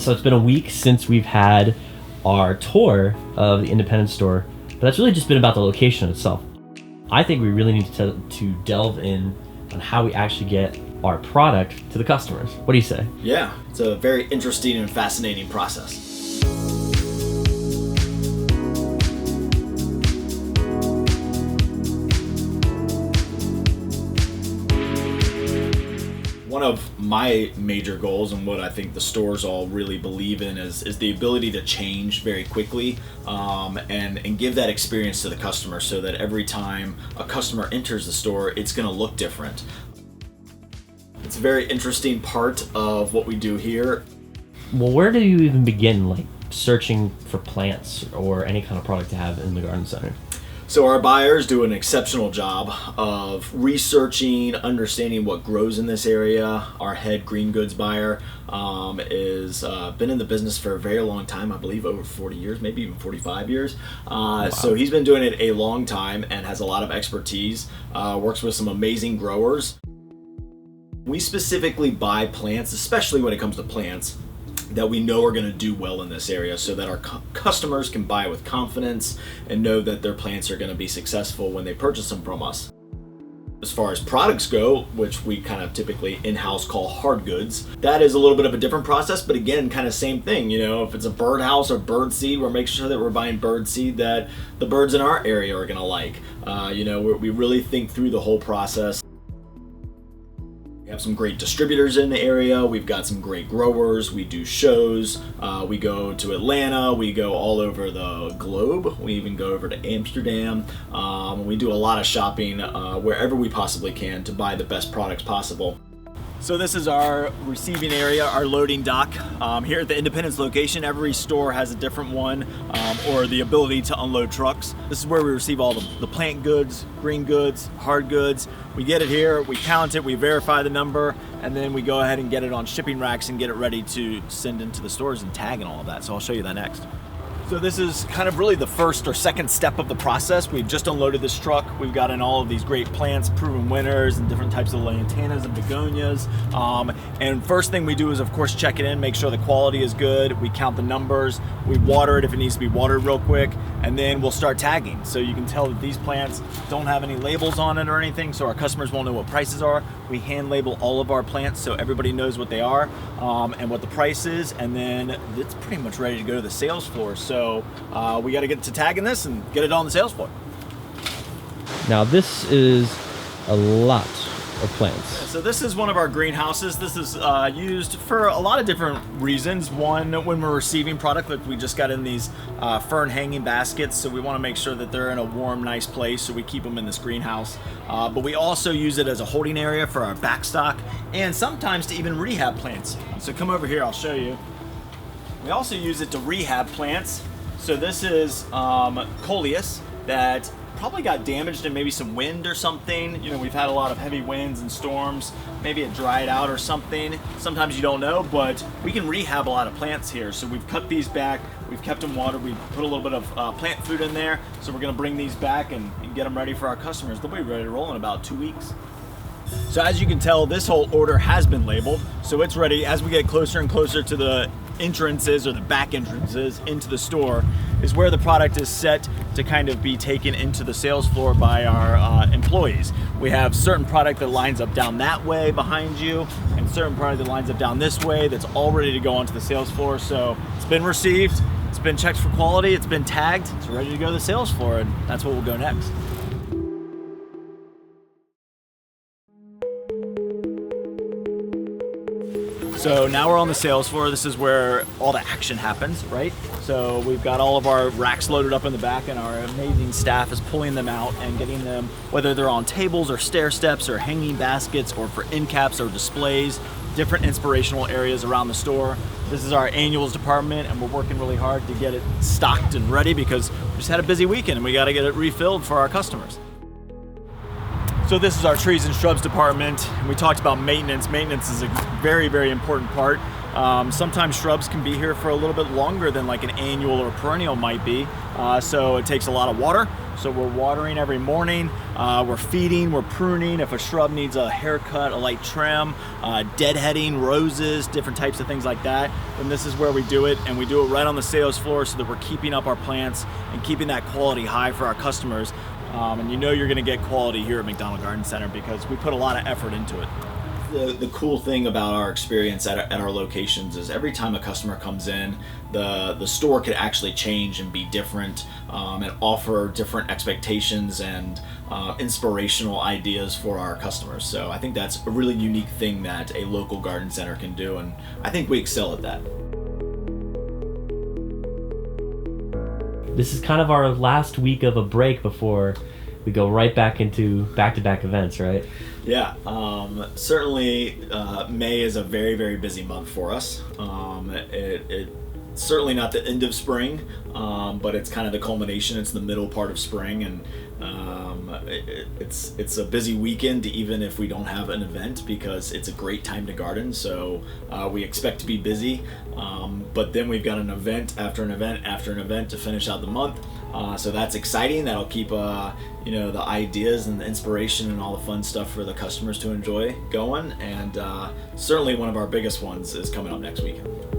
So it's been a week since we've had our tour of the independent store, but that's really just been about the location itself. I think we really need to delve in on how we actually get our product to the customers. What do you say? Yeah, it's a very interesting and fascinating process. One of my major goals and what I think the stores all really believe in is the ability to change very quickly and give that experience to the customer so that every time a customer enters the store, it's going to look different. It's a very interesting part of what we do here. Well, where do you even begin, like searching for plants or any kind of product to have in the garden center? So our buyers do an exceptional job of researching, understanding what grows in this area. Our head green goods buyer is been in the business for a very long time, I believe over 40 years, maybe even 45 years. Wow. So he's been doing it a long time and has a lot of expertise, works with some amazing growers. We specifically buy plants, especially when it comes to plants, that we know are going to do well in this area so that our customers can buy with confidence and know that their plants are going to be successful when they purchase them from us. As far as products go, which we kind of typically in-house call hard goods, that is a little bit of a different process, but again, kind of same thing. You know, if it's a birdhouse or bird seed, we're making sure that we're buying bird seed that the birds in our area are going to like. We really think through the whole process. We have some great distributors in the area. We've got some great growers. We do shows. We go to Atlanta. We go all over the globe. We even go over to Amsterdam. We do a lot of shopping wherever we possibly can to buy the best products possible. So this is our receiving area, our loading dock. Here at the Independence location, every store has a different one or the ability to unload trucks. This is where we receive all the plant goods, green goods, hard goods. We get it here, we count it, we verify the number, and then we go ahead and get it on shipping racks and get it ready to send into the stores and tag and all of that. So I'll show you that next. So this is kind of really the first or second step of the process. We've just unloaded this truck. We've got in all of these great plants, proven winners, and different types of lantanas and begonias. And first thing we do is, of course, check it in, make sure the quality is good. We count the numbers. We water it if it needs to be watered real quick, and then we'll start tagging. So you can tell that these plants don't have any labels on it or anything, so our customers won't know what prices are. We hand label all of our plants so everybody knows what they are and what the price is, and then it's pretty much ready to go to the sales floor. So we got to get to tagging this and get it on the sales floor. Now this is a lot of plants. So this is one of our greenhouses. This is used for a lot of different reasons. One, when we're receiving product, like we just got in these fern hanging baskets, so we want to make sure that they're in a warm, nice place, so we keep them in this greenhouse. But we also use it as a holding area for our backstock and sometimes to even rehab plants. So come over here, I'll show you. We also use it to rehab plants. So this is coleus that probably got damaged in maybe some wind or something. You know, we've had a lot of heavy winds and storms. Maybe it dried out or something. Sometimes you don't know, but we can rehab a lot of plants here. So we've cut these back, we've kept them watered, we've put a little bit of plant food in there. So we're gonna bring these back and get them ready for our customers. They'll be ready to roll in about 2 weeks. So as you can tell, this whole order has been labeled. So it's ready. As we get closer and closer to the entrances or the back entrances into the store is where the product is set to kind of be taken into the sales floor by our employees. We have certain product that lines up down that way behind you and certain product that lines up down this way that's all ready to go onto the sales floor. So it's been received, it's been checked for quality, it's been tagged, it's ready to go to the sales floor, and that's what will go next. So now we're on the sales floor. This is where all the action happens, right? So we've got all of our racks loaded up in the back, and our amazing staff is pulling them out and getting them, whether they're on tables or stair steps or hanging baskets or for end caps or displays, different inspirational areas around the store. This is our annuals department, and we're working really hard to get it stocked and ready because we just had a busy weekend and we got to get it refilled for our customers. So this is our trees and shrubs department, and we talked about maintenance. Maintenance is a very, very important part. Sometimes shrubs can be here for a little bit longer than like an annual or perennial might be. So it takes a lot of water, So we're watering every morning, we're feeding, we're pruning. If a shrub needs a haircut, a light trim, deadheading, roses, different types of things like that, then this is where we do it, and we do it right on the sales floor so that we're keeping up our plants and keeping that quality high for our customers. And you know you're gonna get quality here at McDonald Garden Center because we put a lot of effort into it. The cool thing about our experience at our locations is every time a customer comes in, the store could actually change and be different, and offer different expectations and inspirational ideas for our customers. So I think that's a really unique thing that a local garden center can do, and I think we excel at that. This is kind of our last week of a break before we go right back into back-to-back events, right? Yeah, certainly May is a very, very busy month for us. It's certainly not the end of spring, but it's kind of the culmination. It's the middle part of spring, and it's a busy weekend even if we don't have an event, because it's a great time to garden. So we expect to be busy, but then we've got an event after an event after an event to finish out the month. So that's exciting. That'll keep the ideas and the inspiration and all the fun stuff for the customers to enjoy going. And certainly one of our biggest ones is coming up next weekend.